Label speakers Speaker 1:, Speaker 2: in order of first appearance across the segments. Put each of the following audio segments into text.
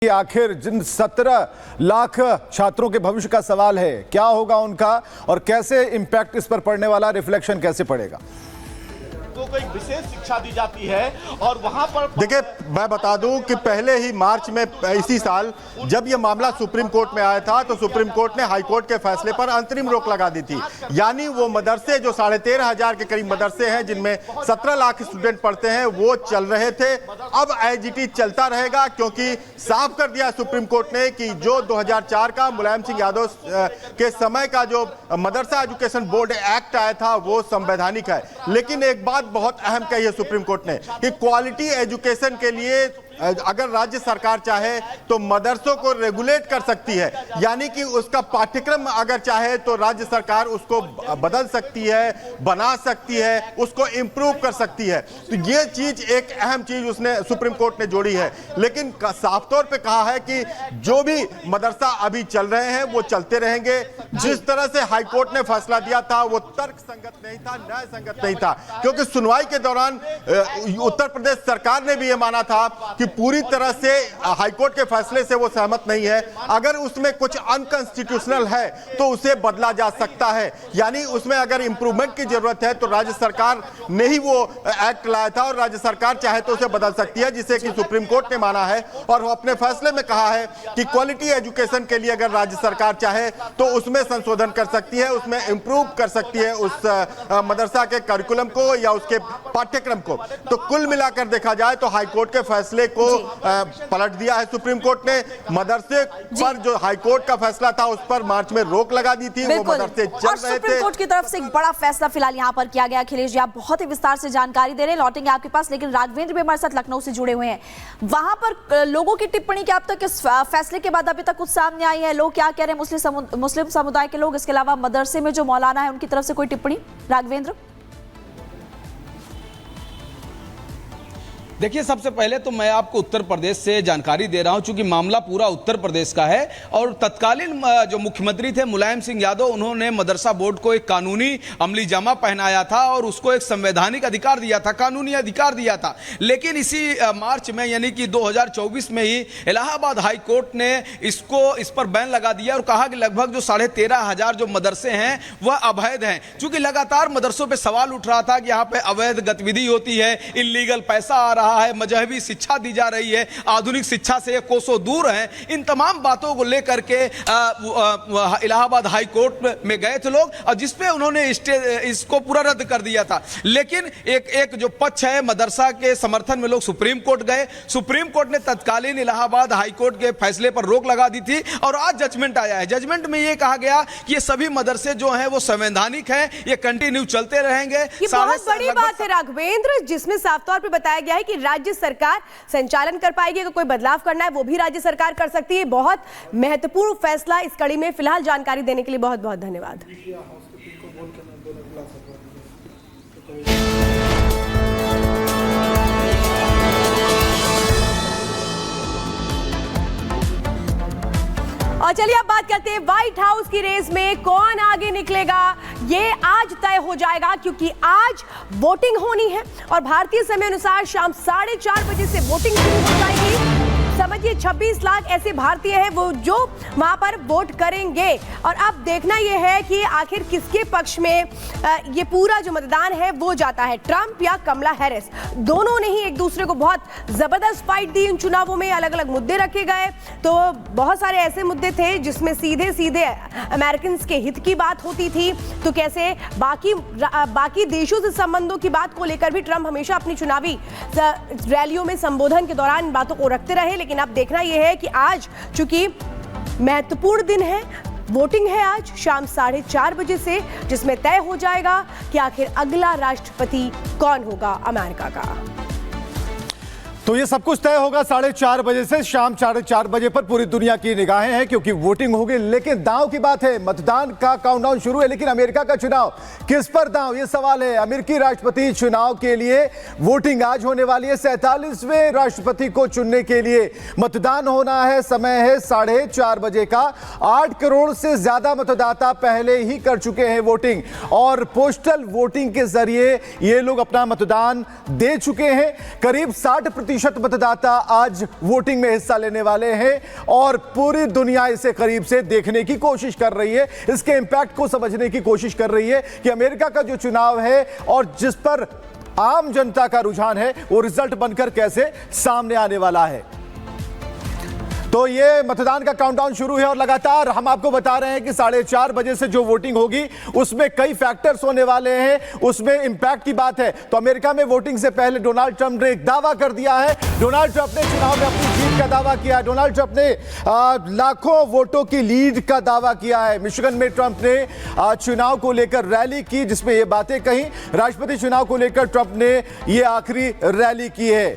Speaker 1: आखिर जिन 17 लाख छात्रों के भविष्य का सवाल है, क्या होगा उनका और कैसे इम्पैक्ट इस पर पड़ने वाला, रिफ्लेक्शन कैसे पड़ेगा।
Speaker 2: को कोई विशेष शिक्षा दी जाती है और वहां पर
Speaker 3: देखिए, मैं बता दूं कि पहले ही मार्च में इसी साल जब यह मामला सुप्रीम कोर्ट में आया था तो सुप्रीम कोर्ट ने हाई कोर्ट के फैसले पर अंतरिम रोक लगा दी थी। यानी वो मदरसे जो 13,500 के करीब मदरसे हैं जिनमें 17 लाख स्टूडेंट पढ़ते हैं वो चल रहे थे। अब एजीटी चलता रहेगा क्योंकि साफ कर दिया सुप्रीम कोर्ट ने कि जो 2004 का मुलायम सिंह यादव के समय का जो मदरसा एजुकेशन बोर्ड एक्ट आया था वो संवैधानिक है। लेकिन एक बात बहुत अहम कही है सुप्रीम कोर्ट ने कि क्वालिटी एजुकेशन के लिए अगर राज्य सरकार चाहे तो मदरसों को रेगुलेट कर सकती है, यानी कि उसका पाठ्यक्रम अगर चाहे तो राज्य सरकार उसको बदल सकती है, बना सकती है, उसको इंप्रूव कर सकती है। तो ये चीज एक अहम चीज उसने सुप्रीम कोर्ट ने जोड़ी है। लेकिन साफ तौर पे कहा है कि जो भी मदरसा अभी चल रहे हैं वो चलते रहेंगे। जिस तरह से हाई कोर्ट ने फैसला दिया था वो तर्क संगत नहीं था, न्याय संगत नहीं था, क्योंकि सुनवाई के दौरान उत्तर प्रदेश सरकार ने भी ये माना था कि पूरी तरह से हाईकोर्ट के फैसले से वो सहमत नहीं है। अगर उसमें कुछ अनकॉन्स्टिट्यूशनल है तो उसे बदला जा सकता है, यानी उसमें अगर इंप्रूवमेंट की जरूरत है तो राज्य सरकार ने ही वो एक्ट लाया था और राज्य सरकार चाहे तो उसे बदल सकती है, जिसे कि सुप्रीम कोर्ट ने माना है। और वो अपने फैसले में कहा है कि क्वालिटी एजुकेशन के लिए अगर राज्य सरकार चाहे तो उसमें संशोधन कर सकती है, उसमें इंप्रूव कर सकती है उस मदरसा के करिकुलम को या उसके पाठ्यक्रम को। तो कुल मिलाकर देखा जाए तो हाईकोर्ट के फैसले को पलट दिया है सुप्रीम कोर्ट ने। मदरसे पर जो हाईकोर्ट का फैसला था उस पर मार्च में रोक लगा दी थी, वो मदरसे चल रहे थे।
Speaker 4: सुप्रीम कोर्ट की तरफ से एक बड़ा फैसला फिलहाल यहाँ पर किया गया। अखिलेश जी, आप बहुत ही विस्तार से जानकारी दे रहे हैं, लौटेंगे आपके पास, लेकिन राघवेंद्र भी हमारे साथ लखनऊ से जुड़े हुए हैं। वहां पर लोगों की टिप्पणी क्या अब तक इस फैसले के बाद अभी तक कुछ सामने आई है? लोग क्या कह रहे हैं, मुस्लिम समुदाय के लोग, इसके अलावा मदरसे में जो मौलाना है उनकी तरफ से कोई टिप्पणी? राघवेंद्र,
Speaker 5: देखिए, सबसे पहले तो मैं आपको उत्तर प्रदेश से जानकारी दे रहा हूं, चूंकि मामला पूरा उत्तर प्रदेश का है और तत्कालीन जो मुख्यमंत्री थे मुलायम सिंह यादव, उन्होंने मदरसा बोर्ड को एक कानूनी अमली जामा पहनाया था और उसको एक संवैधानिक अधिकार दिया था, कानूनी अधिकार दिया था। लेकिन इसी मार्च में यानी कि 2024 में ही इलाहाबाद हाई कोर्ट ने इस पर बैन लगा दिया और कहा कि लगभग जो 13,500 जो मदरसे हैं वह अवैध हैं। चूंकि लगातार मदरसों पर सवाल उठ रहा था कि यहाँ पे अवैध गतिविधि होती है, इलीगल पैसा आ रहा है, मजहबी शिक्षा दी जा रही है, आधुनिक शिक्षा से कोसों दूर है। इन तमाम बातों को लेकर के इलाहाबाद हाई कोर्ट में गए थे लोग और जिसपे उन्होंने इसको पूरा रद्द कर दिया था। लेकिन एक जो पक्ष है मदरसा के समर्थन में लोग सुप्रीम कोर्ट गए। सुप्रीम कोर्ट ने तत्कालीन इलाहाबाद हाई कोर्ट के फैसले पर रोक लगा दी थी और आज जजमेंट आया है। जजमेंट में यह कहा गया कि ये सभी मदरसे जो हैं वो संवैधानिक हैं, ये कंटिन्यू चलते रहेंगे।
Speaker 6: ये बहुत बड़ी बात है राघवेंद्र, जिसमें साफ तौर पर बताया गया है कि राज्य सरकार संचालन कर पाएगी। अगर कोई बदलाव करना है वो भी राज्य सरकार कर सकती है। बहुत महत्वपूर्ण फैसला इस कड़ी में। फिलहाल जानकारी देने के लिए बहुत बहुत धन्यवाद। और चलिए अब बात करते हैं व्हाइट हाउस की रेस में कौन आगे निकलेगा। ये आज तय हो जाएगा क्योंकि आज वोटिंग होनी है और भारतीय समय अनुसार शाम 4:30 बजे से वोटिंग शुरू हो जाएगी। समझिए 26 लाख ऐसे भारतीय हैं वो जो वहां पर वोट करेंगे और अब देखना यह है कि आखिर किसके पक्ष में ये पूरा जो मतदान है वो जाता है, ट्रंप या कमला हैरिस। दोनों ने ही एक दूसरे को बहुत जबरदस्त फाइट दी। इन चुनावों में अलग अलग मुद्दे रखे गए, तो बहुत सारे ऐसे मुद्दे थे जिसमें सीधे सीधे अमेरिकन के हित की बात होती थी, तो कैसे बाकी देशों से संबंधों की बात को लेकर भी ट्रंप हमेशा अपनी चुनावी रैलियों में संबोधन के दौरान इन बातों को रखते रहे। लेकिन अब देखना यह है कि आज चूंकि महत्वपूर्ण दिन है, वोटिंग है आज शाम 4:30 बजे से, जिसमें तय हो जाएगा कि आखिर अगला राष्ट्रपति कौन होगा अमेरिका का।
Speaker 1: तो ये सब कुछ तय होगा 4:30 बजे से। शाम 4:30 बजे पर पूरी दुनिया की निगाहें हैं क्योंकि वोटिंग होगी। लेकिन दांव की बात है, मतदान का काउंटडाउन शुरू है, लेकिन अमेरिका का चुनाव किस पर दांव, ये सवाल है। अमेरिकी राष्ट्रपति चुनाव के लिए वोटिंग आज होने वाली है। 47वें राष्ट्रपति को चुनने के लिए मतदान होना है। समय है 4:30 बजे का। 8 करोड़ से ज्यादा मतदाता पहले ही कर चुके हैं वोटिंग और पोस्टल वोटिंग के जरिए ये लोग अपना मतदान दे चुके हैं। करीब 60% प्रतिशत मतदाता आज वोटिंग में हिस्सा लेने वाले हैं और पूरी दुनिया इसे करीब से देखने की कोशिश कर रही है, इसके इंपैक्ट को समझने की कोशिश कर रही है कि अमेरिका का जो चुनाव है और जिस पर आम जनता का रुझान है वो रिजल्ट बनकर कैसे सामने आने वाला है। तो ये मतदान का काउंटडाउन शुरू है और लगातार हम आपको बता रहे हैं कि 4:30 बजे से जो वोटिंग होगी उसमें कई फैक्टर्स होने वाले हैं, उसमें इंपैक्ट की बात है। तो अमेरिका में वोटिंग से पहले डोनाल्ड ट्रंप ने एक दावा कर दिया है। डोनाल्ड ट्रंप ने चुनाव में अपनी जीत का दावा किया है। डोनाल्ड ट्रंप ने लाखों वोटों की लीड का दावा किया है। मिशिगन में ट्रंप ने चुनाव को लेकर रैली की जिसमें ये बातें कही। राष्ट्रपति चुनाव को लेकर ट्रंप ने ये आखिरी रैली की है।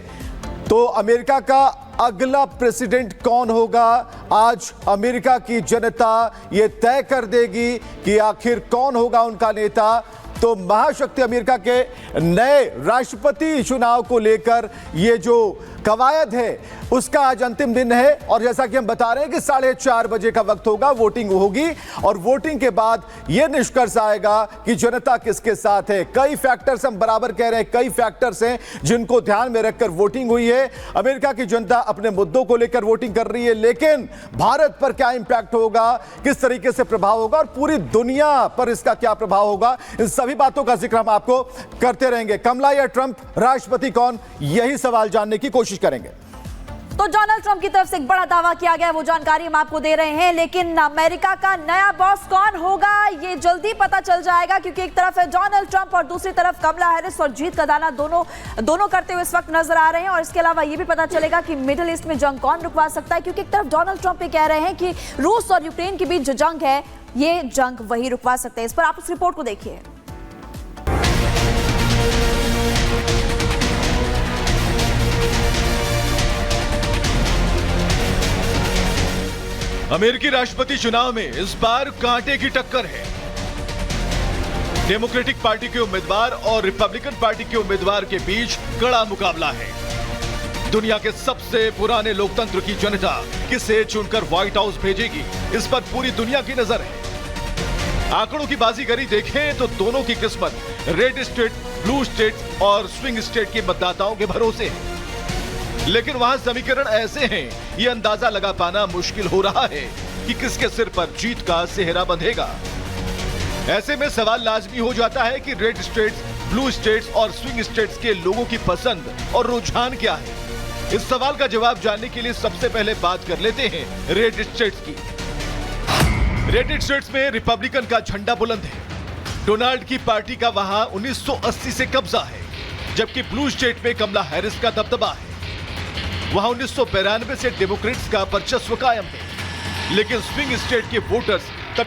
Speaker 1: तो अमेरिका का अगला प्रेसिडेंट कौन होगा, आज अमेरिका की जनता यह तय कर देगी कि आखिर कौन होगा उनका नेता। तो महाशक्ति अमेरिका के नए राष्ट्रपति चुनाव को लेकर यह जो कवायद है उसका आज अंतिम दिन है और जैसा कि हम बता रहे हैं कि 4:30 बजे का वक्त होगा, वोटिंग होगी और वोटिंग के बाद यह निष्कर्ष आएगा कि जनता किसके साथ है। कई फैक्टर्स, हम बराबर कह रहे हैं, कई फैक्टर्स हैं जिनको ध्यान में रखकर वोटिंग हुई है। अमेरिका की जनता अपने मुद्दों को लेकर वोटिंग कर रही है, लेकिन भारत पर क्या इंपैक्ट होगा, किस तरीके से प्रभाव होगा और पूरी दुनिया पर इसका क्या प्रभाव होगा, इन सभी बातों का जिक्र हम आपको करते रहेंगे। कमला या ट्रंप, राष्ट्रपति कौन, यही सवाल जानने की कोशिश करेंगे।
Speaker 4: तो डोनाल्ड ट्रंप की तरफ से एक बड़ा दावा किया गया है, वो जानकारी हम आपको दे रहे हैं, लेकिन अमेरिका का नया बॉस कौन होगा ये जल्दी पता चल जाएगा, क्योंकि एक तरफ है डोनाल्ड ट्रंप और दूसरी तरफ कमला हैरिस और जीत का दाना दोनों करते हुए इस वक्त नजर आ रहे हैं। और इसके अलावा ये भी पता चलेगा कि मिडिल ईस्ट में जंग कौन रुकवा सकता है, क्योंकि एक तरफ डोनाल्ड ट्रंप ये कह रहे हैं कि रूस और यूक्रेन के बीच जो जंग है ये जंग वही रुकवा सकते हैं। इस पर आप उस रिपोर्ट को देखिए।
Speaker 7: अमेरिकी राष्ट्रपति चुनाव में इस बार कांटे की टक्कर है। डेमोक्रेटिक पार्टी के उम्मीदवार और रिपब्लिकन पार्टी के उम्मीदवार के बीच कड़ा मुकाबला है। दुनिया के सबसे पुराने लोकतंत्र की जनता किसे चुनकर व्हाइट हाउस भेजेगी, इस पर पूरी दुनिया की नजर है। आंकड़ों की बाजीगरी देखें तो दोनों की किस्मत रेड स्टेट, ब्लू स्टेट और स्विंग स्टेट के मतदाताओं के भरोसे है। लेकिन वहां समीकरण ऐसे हैं, यह अंदाजा लगा पाना मुश्किल हो रहा है कि किसके सिर पर जीत का सेहरा बंधेगा। ऐसे में सवाल लाजमी हो जाता है कि रेड स्टेट्स, ब्लू स्टेट्स और स्विंग स्टेट्स के लोगों की पसंद और रुझान क्या है। इस सवाल का जवाब जानने के लिए सबसे पहले बात कर लेते हैं रेड स्टेट्स की। रेड स्टेट्स में रिपब्लिकन का झंडा बुलंद है। डोनाल्ड की पार्टी का वहां 1980 से कब्जा है, जबकि ब्लू स्टेट में कमला हैरिस का दबदबा है। वहां 1992 से डेमोक्रेट्स का वर्चस्व कायम है, लेकिन स्विंग स्टेट के वोटर्स तब